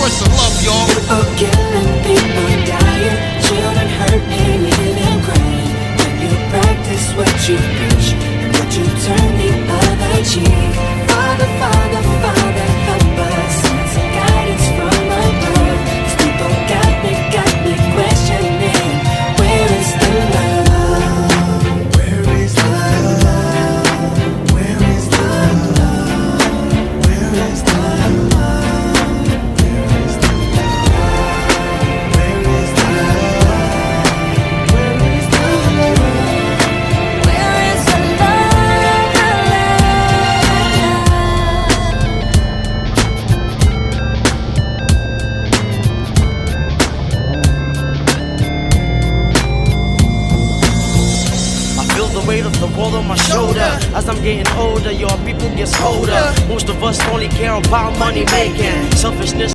express the love, y'all. People killing, people dying, children hurt and even crying. When you practice what you preach, would you turn the other cheek? Father, Father, Father, help us. Send some guidance from above. These people got me questioning. Where is the love? Where is the love? Where is the love? Where is the love? Where is the love? Where is the love? Where is the love? Where is the I feel the weight of the world on my shoulder. As I'm getting older, your people get colder. Most of us only care about money making. Selfishness